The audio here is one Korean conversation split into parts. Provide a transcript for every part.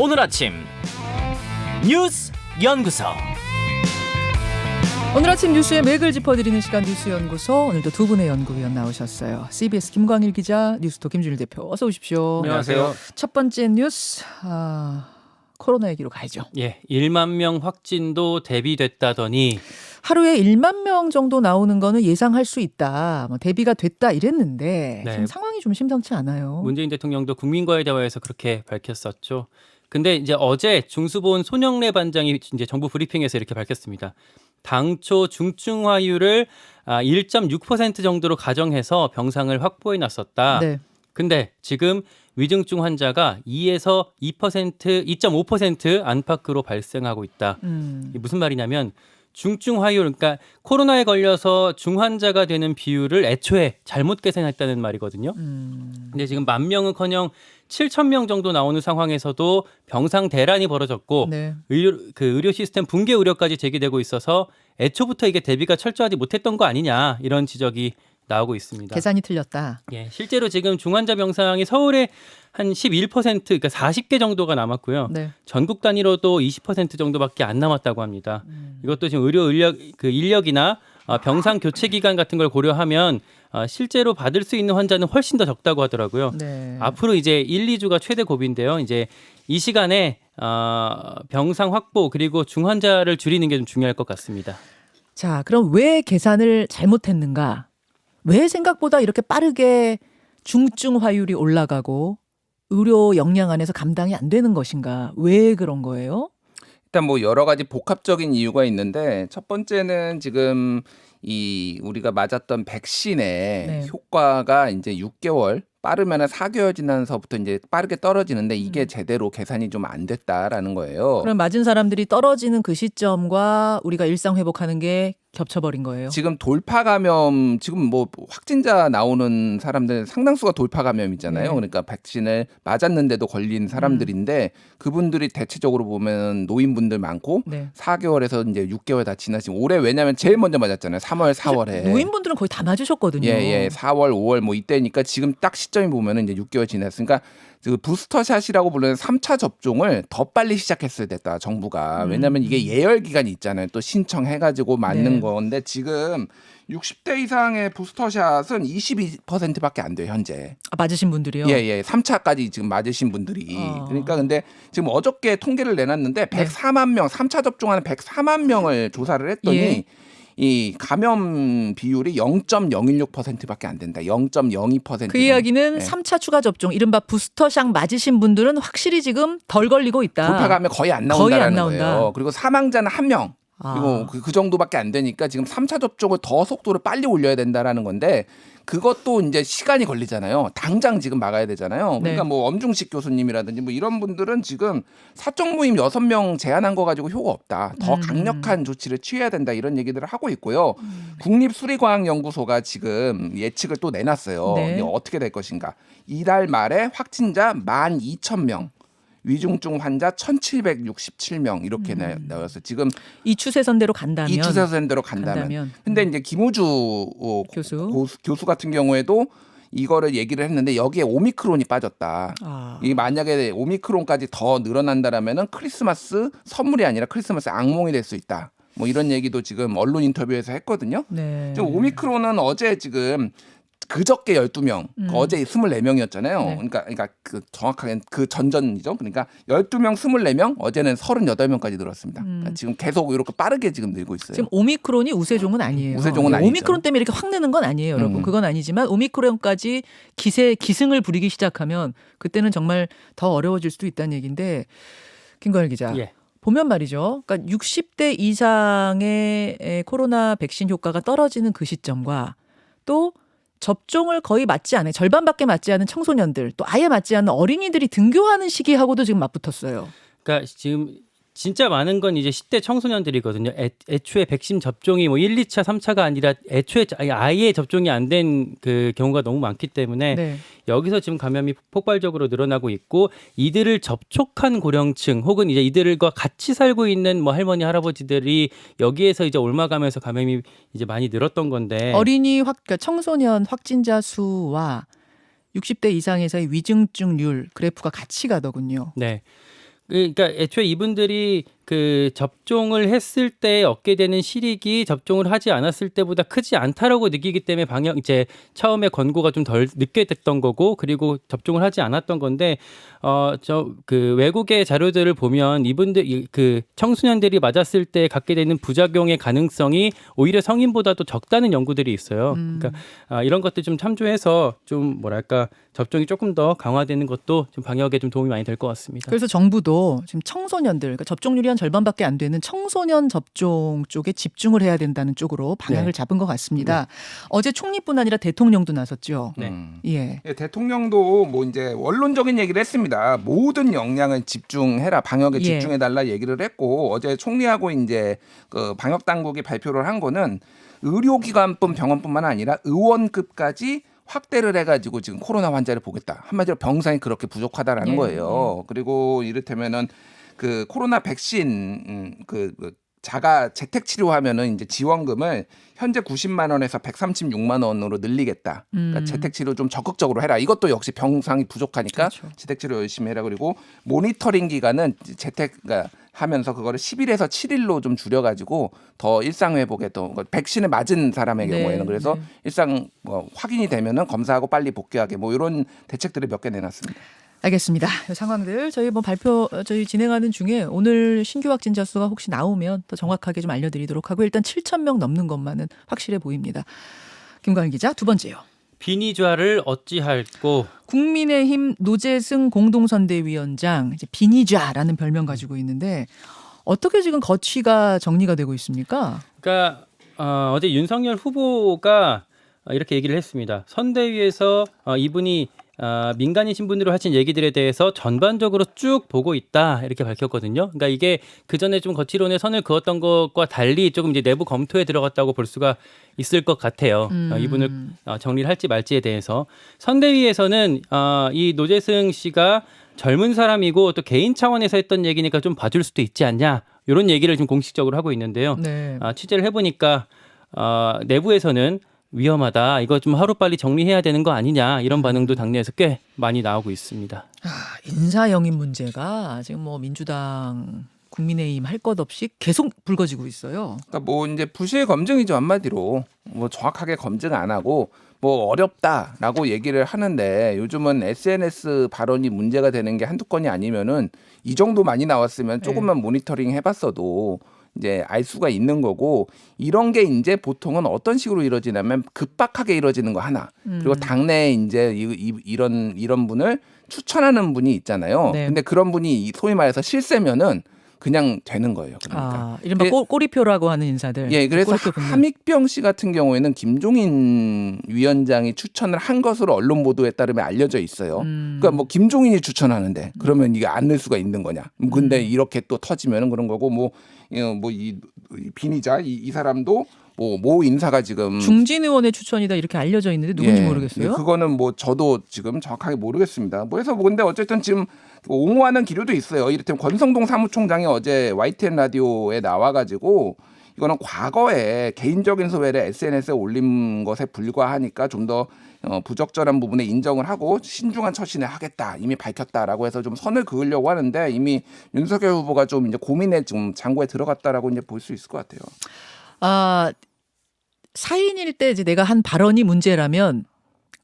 오늘 아침 뉴스 연구소. 오늘 아침 뉴스의 맥을 짚어드리는 시간 뉴스연구소. 오늘도 두 분의 연구위원 나오셨어요. CBS 김광일 기자, 뉴스톱 김준일 대표, 어서 오십시오. 안녕하세요. 첫 번째 뉴스, 코로나 얘기로 가야죠. 예, 1만 명 확진도 대비됐다더니 하루에 1만 명 정도 나오는 거는 예상할 수 있다, 대비가 됐다 이랬는데 네. 지금 상황이 좀 심상치 않아요. 문재인 대통령도 국민과의 대화에서 그렇게 밝혔었죠. 근데 이제 어제 중수본 손영래 반장이 이제 정부 브리핑에서 이렇게 밝혔습니다. 당초 중증화율을 1.6% 정도로 가정해서 병상을 확보해 놨었다. 네. 근데 지금 위중증 환자가 2에서 2.5% 안팎으로 발생하고 있다. 이게 무슨 말이냐면 중증 화율, 그러니까 코로나에 걸려서 중환자가 되는 비율을 애초에 잘못 계산했다는 말이거든요. 근데 지금 10,000명은커녕 7,000명 정도 나오는 상황에서도 병상 대란이 벌어졌고 네. 의료 시스템 붕괴 우려까지 제기되고 있어서 애초부터 이게 대비가 철저하지 못했던 거 아니냐, 이런 지적이 나오고 있습니다. 계산이 틀렸다. 예, 실제로 지금 중환자 병상이 서울에 한 11%, 그러니까 40개 정도가 남았고요. 네. 전국 단위로도 20% 정도밖에 안 남았다고 합니다. 이것도 지금 의료 인력이나 병상 교체 기간 같은 걸 고려하면 실제로 받을 수 있는 환자는 훨씬 더 적다고 하더라고요. 네. 앞으로 이제 1, 2주가 최대 고비인데요. 이제 이 시간에 병상 확보 그리고 중환자를 줄이는 게 좀 중요할 것 같습니다. 자, 그럼 왜 계산을 잘못했는가? 왜 생각보다 이렇게 빠르게 중증화율이 올라가고 의료 역량 안에서 감당이 안 되는 것인가? 왜 그런 거예요? 일단 뭐 여러 가지 복합적인 이유가 있는데, 첫 번째는 지금 우리가 맞았던 백신의 네. 효과가 이제 6개월, 빠르면 4개월 지나서부터 이제 빠르게 떨어지는데, 이게 제대로 계산이 좀 안 됐다라는 거예요. 그럼 맞은 사람들이 떨어지는 그 시점과 우리가 일상 회복하는 게 겹쳐버린 거예요. 지금 돌파 감염, 지금 뭐 확진자 나오는 사람들 상당수가 돌파 감염이잖아요. 네. 그러니까 백신을 맞았는데도 걸린 사람들인데, 그분들이 대체적으로 보면 노인분들 많고, 네. 4개월에서 이제 6개월 다 지나시고, 올해 왜냐면 제일 먼저 맞았잖아요. 3월, 4월에. 노인분들은 거의 다 맞으셨거든요. 예, 4월, 5월 뭐 이때니까 지금 딱 시점이 보면은 이제 6개월 지났으니까, 그 부스터샷이라고 부르는 3차 접종을 더 빨리 시작했어야 됐다, 정부가. 왜냐면 이게 예열 기간이 있잖아요. 또 신청해가지고 맞는 네. 건데, 지금 60대 이상의 부스터샷은 22%밖에 안 돼요, 현재. 맞으신 분들이요? 예, 3차까지 지금 맞으신 분들이. 그러니까 근데 지금 어저께 통계를 내놨는데 104만 명, 3차 접종하는 104만 명을 조사를 했더니 예. 이 감염 비율이 0.016%밖에 안 된다. 0.02%. 그 이야기는 네. 3차 추가 접종, 이른바 부스터샷 맞으신 분들은 확실히 지금 덜 걸리고 있다. 돌파 감염 거의 안 거의 안 나온다라는 나온다. 거예요. 그리고 사망자는 1명. 아. 그리고 그 정도밖에 안 되니까 지금 3차 접종을 더 속도를 빨리 올려야 된다라는 건데, 그것도 이제 시간이 걸리잖아요. 당장 지금 막아야 되잖아요. 그러니까 네. 뭐 엄중식 교수님이라든지 뭐 이런 분들은 지금 사적 모임 6명 제한한 거 가지고 효과 없다. 더 강력한 조치를 취해야 된다, 이런 얘기들을 하고 있고요. 국립수리과학연구소가 지금 예측을 또 내놨어요. 네. 이제 어떻게 될 것인가. 이달 말에 확진자 12,000명. 위중증 환자 1,767명 이렇게 나왔어요. 지금 이 추세선대로 간다면. 이 추세선대로 간다면. 근데 이제 김우주 교수 같은 경우에도 이거를 얘기를 했는데, 여기에 오미크론이 빠졌다. 이 만약에 오미크론까지 더 늘어난다라면은 크리스마스 선물이 아니라 크리스마스 악몽이 될 수 있다. 뭐 이런 얘기도 지금 언론 인터뷰에서 했거든요. 네. 지금 오미크론은 어제 지금 그저께 12명, 어제 24명이었잖아요. 네. 그러니까 그 정확하게 그 전전이죠. 그러니까 12명, 24명, 어제는 38명까지 늘었습니다. 그러니까 지금 계속 이렇게 빠르게 지금 늘고 있어요. 지금 오미크론이 우세종은 아니에요. 우세종은 아니죠. 오미크론 때문에 이렇게 확 내는 건 아니에요, 여러분. 그건 아니지만 오미크론까지 기승을 부리기 시작하면 그때는 정말 더 어려워질 수도 있다는 얘기인데, 김광일 기자. 예. 보면 말이죠. 그러니까 60대 이상의 코로나 백신 효과가 떨어지는 그 시점과 또 접종을 거의 맞지 않아요. 절반밖에 맞지 않은 청소년들, 또 아예 맞지 않는 어린이들이 등교하는 시기하고도 지금 맞붙었어요. 그러니까 지금 진짜 많은 건 이제 10대 청소년들이거든요. 애초에 백신 접종이 뭐 1, 2차, 3차가 아니라 애초에 아예 접종이 안 된 그 경우가 너무 많기 때문에 네. 여기서 지금 감염이 폭발적으로 늘어나고 있고, 이들을 접촉한 고령층 혹은 이제 이들과 같이 살고 있는 뭐 할머니, 할아버지들이 여기에서 이제 옮아가면서 감염이 이제 많이 늘었던 건데, 어린이 그러니까 청소년 확진자 수와 60대 이상에서의 위중증률 그래프가 같이 가더군요. 네. 그러니까 애초에 이분들이 그 접종을 했을 때 얻게 되는 실익이 접종을 하지 않았을 때보다 크지 않다라고 느끼기 때문에 이제 처음에 권고가 좀 덜 늦게 됐던 거고, 그리고 접종을 하지 않았던 건데, 그 외국의 자료들을 보면 이분들 그 청소년들이 맞았을 때 갖게 되는 부작용의 가능성이 오히려 성인보다도 적다는 연구들이 있어요. 그러니까 이런 것들 좀 참조해서 좀 뭐랄까 접종이 조금 더 강화되는 것도 좀 방역에 좀 도움이 많이 될 것 같습니다. 그래서 정부도 지금 청소년들, 그러니까 접종률이 한 절반밖에 안 되는 청소년 접종 쪽에 집중을 해야 된다는 쪽으로 방향을 잡은 것 같습니다. 어제 총리뿐 아니라 대통령도 나섰죠. 예, 대통령도 뭐 이제 원론적인 얘기를 했습니다. 모든 역량을 집중해라, 방역에 집중해달라 얘기를 했고, 어제 총리하고 이제 그 방역 당국이 발표를 한 거는 의료기관뿐 병원뿐만 아니라 의원급까지 확대를 해가지고 지금 코로나 환자를 보겠다. 한마디로 병상이 그렇게 부족하다라는 거예요. 그리고 이를테면은 그 코로나 백신 자가 재택 치료하면은 이제 지원금을 현재 90만 원에서 136만 원으로 늘리겠다. 그러니까 재택 치료 좀 적극적으로 해라. 이것도 역시 병상이 부족하니까 재택 치료 열심히 해라. 그리고 모니터링 기간은 하면서 그거를 10일에서 7일로 좀 줄여가지고 더 일상 회복에 또 백신을 맞은 사람의 경우에는 그래서 일상 확인이 되면은 검사하고 빨리 복귀하게 뭐 이런 대책들을 몇 개 내놨습니다. 알겠습니다. 이 상황들 저희 진행하는 중에 오늘 신규 확진자 수가 혹시 나오면 더 정확하게 좀 알려드리도록 하고, 일단 7,000명 넘는 것만은 확실해 보입니다. 김광일 기자, 두 번째요. 비니좌를 어찌할꼬. 국민의힘 노재승 공동선대위원장, 이제 비니좌라는 별명 가지고 있는데 어떻게 지금 거취가 정리가 되고 있습니까? 그러니까 어제 윤석열 후보가 이렇게 얘기를 했습니다. 선대위에서 이분이 민간인 신분으로 하신 얘기들에 대해서 전반적으로 쭉 보고 있다 이렇게 밝혔거든요. 그러니까 이게 그 전에 좀 거취론에 선을 그었던 것과 달리 조금 이제 내부 검토에 들어갔다고 볼 수가 있을 것 같아요. 이분을 정리를 할지 말지에 대해서 선대위에서는 이 노재승 씨가 젊은 사람이고 또 개인 차원에서 했던 얘기니까 좀 봐줄 수도 있지 않냐, 이런 얘기를 좀 공식적으로 하고 있는데요. 취재를 해보니까 내부에서는 위험하다, 이거 좀 하루빨리 정리해야 되는 거 아니냐, 이런 반응도 당내에서 꽤 많이 나오고 있습니다. 인사영입 문제가 지금 뭐 민주당, 국민의힘 할 것 없이 계속 불거지고 있어요. 그러니까 뭐 이제 부실 검증이죠, 한마디로. 뭐 정확하게 검증 안 하고 뭐 어렵다라고 얘기를 하는데, 요즘은 SNS 발언이 문제가 되는 게 한두 건이 아니면은 이 정도 많이 나왔으면 조금만 모니터링 해봤어도 이제 알 수가 있는 거고, 이런 게 이제 보통은 어떤 식으로 이루어지냐면 급박하게 이루어지는 거 하나, 그리고 당내에 이제 이런 분을 추천하는 분이 있잖아요. 근데 그런 분이 소위 말해서 실세면은 그냥 되는 거예요. 그러니까 이른바 꼬리표라고 하는 인사들. 예, 그래서 함익병 씨 같은 경우에는 김종인 위원장이 추천을 한 것으로 언론 보도에 따르면 알려져 있어요. 그러니까 뭐 김종인이 추천하는데 그러면 이게 안 낼 수가 있는 거냐? 근데 이렇게 또 터지면은 그런 거고, 이 비니자 이 사람도 모 인사가 지금 중진 의원의 추천이다 이렇게 알려져 있는데 누군지 모르겠어요. 그거는 뭐 저도 지금 정확하게 모르겠습니다. 그래서 근데 어쨌든 지금 옹호하는 기류도 있어요. 이를테면 권성동 사무총장이 어제 YTN 라디오에 나와가지고 이거는 과거에 개인적인 소회를 SNS에 올린 것에 불과하니까 좀 더 부적절한 부분에 인정을 하고 신중한 처신을 하겠다, 이미 밝혔다라고 해서 좀 선을 그으려고 하는데, 이미 윤석열 후보가 좀 이제 고민에 좀 장고에 들어갔다라고 이제 볼 수 있을 것 같아요. 사인일 때 이제 내가 한 발언이 문제라면,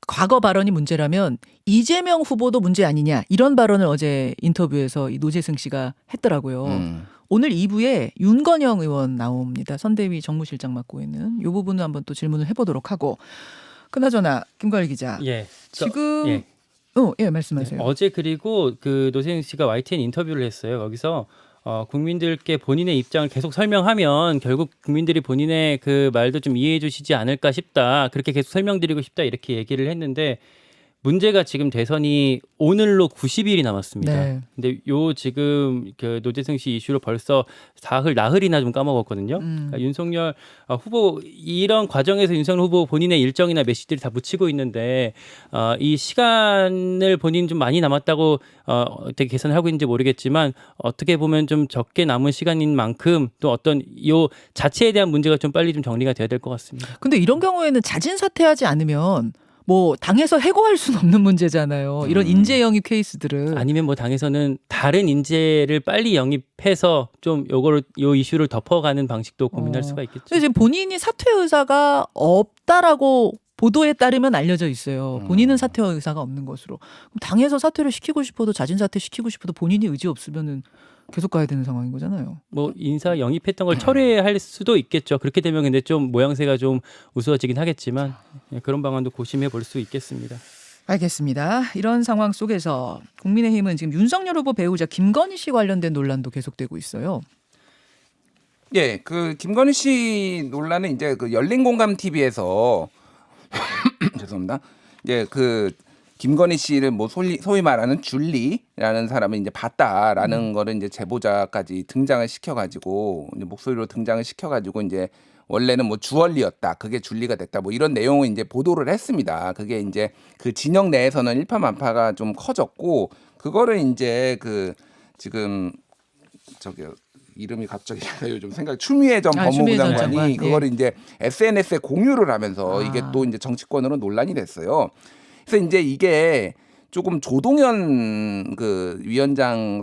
과거 발언이 문제라면 이재명 후보도 문제 아니냐, 이런 발언을 어제 인터뷰에서 이 노재승 씨가 했더라고요. 오늘 2부에 윤건영 의원 나옵니다. 선대위 정무실장 맡고 있는 이 부분을 한번 또 질문을 해보도록 하고, 그나저나 김광일 기자, 지금 말씀하세요. 어제 그리고 그 노재승 씨가 YTN 인터뷰를 했어요. 거기서 국민들께 본인의 입장을 계속 설명하면 결국 국민들이 본인의 그 말도 좀 이해해 주시지 않을까 싶다, 그렇게 계속 설명드리고 싶다, 이렇게 얘기를 했는데, 문제가 지금 대선이 오늘로 90일이 남았습니다. 근데 지금 그 노재승 씨 이슈로 벌써 나흘이나 좀 까먹었거든요. 그러니까 윤석열 후보, 이런 과정에서 윤석열 후보 본인의 일정이나 메시지를 다 묻히고 있는데, 이 시간을 본인 좀 많이 남았다고 어떻게 계산을 하고 있는지 모르겠지만, 어떻게 보면 좀 적게 남은 시간인 만큼 또 어떤 요 자체에 대한 문제가 좀 빨리 좀 정리가 돼야 될 것 같습니다. 근데 이런 경우에는 자진 사퇴하지 않으면 뭐 당에서 해고할 수는 없는 문제잖아요. 이런 인재 영입 케이스들은. 아니면 뭐 당에서는 다른 인재를 빨리 영입해서 좀 요 이슈를 덮어가는 방식도 고민할 수가 있겠죠. 근데 지금 본인이 사퇴 의사가 없다라고 보도에 따르면 알려져 있어요. 본인은 사퇴 의사가 없는 것으로. 그럼 당에서 사퇴를 시키고 싶어도 자진 사퇴 시키고 싶어도 본인이 의지 없으면은 계속 가야 되는 상황인 거잖아요. 뭐 인사 영입했던 걸 철회할 수도 있겠죠. 그렇게 되면 근데 좀 모양새가 좀 우스워지긴 하겠지만 그런 방안도 고심해 볼 수 있겠습니다. 알겠습니다. 이런 상황 속에서 국민의힘은 지금 윤석열 후보 배우자 김건희 씨 관련된 논란도 계속되고 있어요. 예, 그 김건희 씨 논란은 이제 그 열린공감 TV에서 죄송합니다. 이제 그 김건희 씨를 뭐 소위 말하는 줄리라는 사람을 이제 봤다라는 거를 이제 제보자까지 등장을 시켜가지고 이제 목소리로 등장을 시켜가지고 이제 원래는 뭐 주얼리였다, 그게 줄리가 됐다, 뭐 이런 내용을 이제 보도를 했습니다. 그게 이제 그 진영 내에서는 일파만파가 좀 커졌고 그거를 이제 그 지금 저기요. 이름이 갑자기 요즘 생각 추미애 전 법무부 장관이 그거를 예. 이제 SNS에 공유를 하면서 이게 또 이제 정치권으로 논란이 됐어요. 그래서 이제 이게 조금 조동현 그 위원장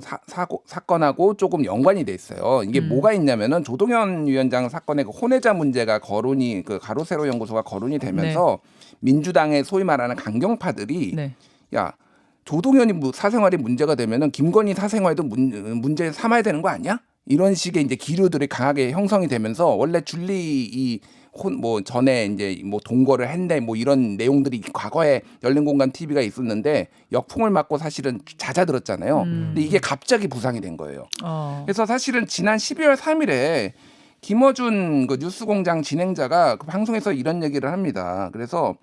사건하고 조금 연관이 돼 있어요. 이게 뭐가 있냐면은 조동현 위원장 사건의 그 혼외자 문제가 거론이 그 가로세로 연구소가 거론이 되면서 민주당의 소위 말하는 강경파들이 야 조동현이 사생활이 문제가 되면은 김건희 사생활도 문제 삼아야 되는 거 아니야? 이런 식의 이제 기류들이 강하게 형성이 되면서 원래 줄리 뭐 전에 이제 뭐 동거를 했네 뭐 이런 내용들이 과거에 열린공감 TV가 있었는데 역풍을 맞고 사실은 잦아들었잖아요. 근데 이게 갑자기 부상이 된 거예요. 그래서 사실은 지난 12월 3일에 김어준 그 뉴스공장 진행자가 그 방송에서 이런 얘기를 합니다. 그래서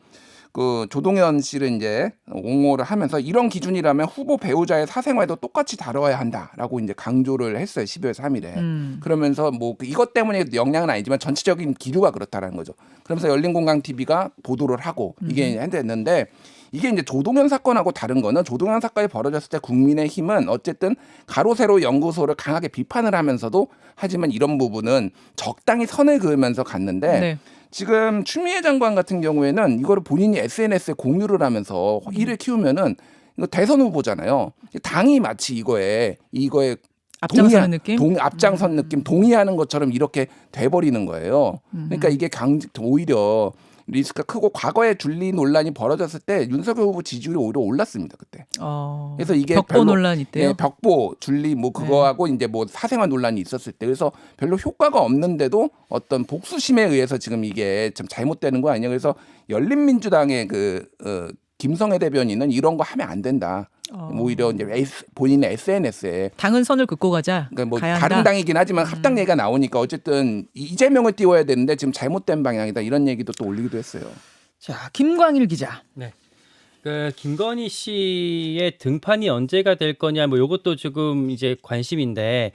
그 조동현 씨를 이제 옹호를 하면서 이런 기준이라면 후보 배우자의 사생활도 똑같이 다뤄야 한다라고 이제 강조를 했어요. 12월 3일에. 그러면서 뭐 이것 때문에 영향은 아니지만 전체적인 기류가 그렇다라는 거죠. 그러면서 열린공감 TV가 보도를 하고 이게 했는데 이게 이제 조동현 사건하고 다른 거는 조동현 사건이 벌어졌을 때 국민의힘은 어쨌든 가로세로 연구소를 강하게 비판을 하면서도 하지만 이런 부분은 적당히 선을 그으면서 갔는데 지금 추미애 장관 같은 경우에는 이거를 본인이 SNS에 공유를 하면서 일을 키우면은 이거 대선 후보잖아요. 당이 마치 이거에 앞장서는 느낌? 앞장선 느낌 동의하는 것처럼 이렇게 돼버리는 거예요. 그러니까 이게 오히려 리스크가 크고 과거에 줄리 논란이 벌어졌을 때 윤석열 후보 지지율이 오히려 올랐습니다 그때. 그래서 이게 벽보 논란 있대요. 네, 벽보 줄리 뭐 그거하고 이제 뭐 사생활 논란이 있었을 때 그래서 별로 효과가 없는데도 어떤 복수심에 의해서 지금 이게 좀 잘못되는 거 아니냐. 그래서 열린민주당의 김성애 대변인은 이런 거 하면 안 된다. 오히려 이제 본인의 SNS에 당은 선을 긋고 가자. 그러니까 뭐 가야 다른 한다. 당이긴 하지만 합당 얘기가 나오니까 어쨌든 이재명을 띄워야 되는데 지금 잘못된 방향이다 이런 얘기도 또 올리기도 했어요. 자, 김광일 기자. 네. 그 김건희 씨의 등판이 언제가 될 거냐 뭐 이것도 지금 이제 관심인데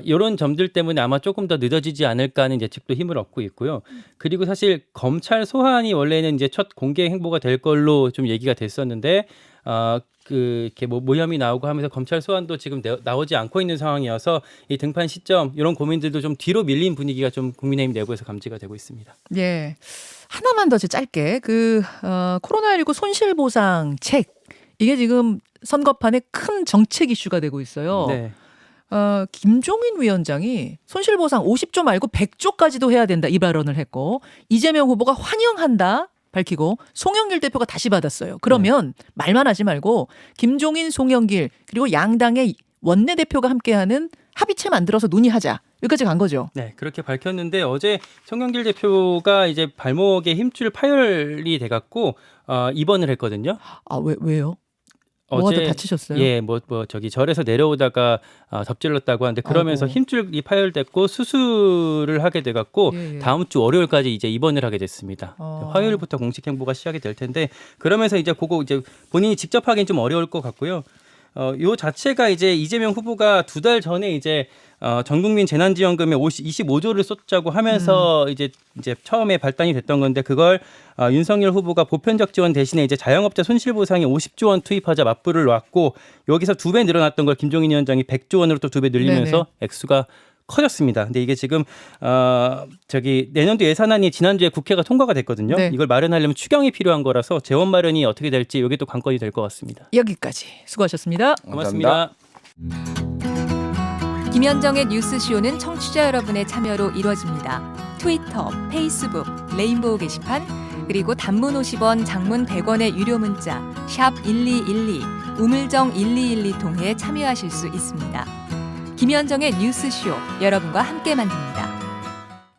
이런 점들 때문에 아마 조금 더 늦어지지 않을까 하는 예측도 힘을 얻고 있고요. 그리고 사실 검찰 소환이 원래는 이제 첫 공개 행보가 될 걸로 좀 얘기가 됐었는데 이렇게 뭐 모혐이 나오고 하면서 검찰 소환도 지금 나오지 않고 있는 상황이어서 이 등판 시점 이런 고민들도 좀 뒤로 밀린 분위기가 좀 국민의힘 내부에서 감지가 되고 있습니다. 예. 하나만 더 짧게 코로나19 손실보상책 이게 지금 선거판에 큰 정책 이슈가 되고 있어요. 네. 김종인 위원장이 손실보상 50조 말고 100조까지도 해야 된다 이 발언을 했고 이재명 후보가 환영한다 밝히고 송영길 대표가 다시 받았어요. 그러면 말만 하지 말고 김종인, 송영길 그리고 양당의 원내대표가 함께하는 합의체 만들어서 논의하자. 여기까지 간 거죠. 네, 그렇게 밝혔는데 어제 송영길 대표가 이제 발목에 힘줄 파열이 돼갖고 입원을 했거든요. 왜요? 뭐가 더 다치셨어요? 예, 뭐 저기 절에서 내려오다가 덮질렀다고 하는데 그러면서 아이고. 힘줄이 파열됐고 수술을 하게 돼갖고 다음 주 월요일까지 이제 입원을 하게 됐습니다. 화요일부터 공식 행보가 시작이 될 텐데 그러면서 이제 그거 이제 본인이 직접 하기는 좀 어려울 것 같고요. 요 자체가 이제 이재명 후보가 2달 전에 이제 전국민 재난지원금에 25조를 쏟자고 하면서 이제 처음에 발단이 됐던 건데 그걸 윤석열 후보가 보편적 지원 대신에 이제 자영업자 손실보상에 50조 원 투입하자 맞불을 놨고 여기서 2배 늘어났던 걸 김종인 위원장이 100조 원으로 또 2배 늘리면서 액수가 커졌습니다. 근데 이게 지금 내년도 예산안이 지난주에 국회가 통과가 됐거든요. 네. 이걸 마련하려면 추경이 필요한 거라서 재원 마련이 어떻게 될지 이게 또 관건이 될 것 같습니다. 여기까지 수고하셨습니다. 고맙습니다. 김현정의 뉴스쇼는 청취자 여러분의 참여로 이루어집니다. 트위터, 페이스북, 레인보우 게시판, 그리고 단문 50원, 장문 100원의 유료 문자 샵 1212, 우물정 1212 통해 참여하실 수 있습니다. 김현정의 뉴스쇼, 여러분과 함께 만듭니다.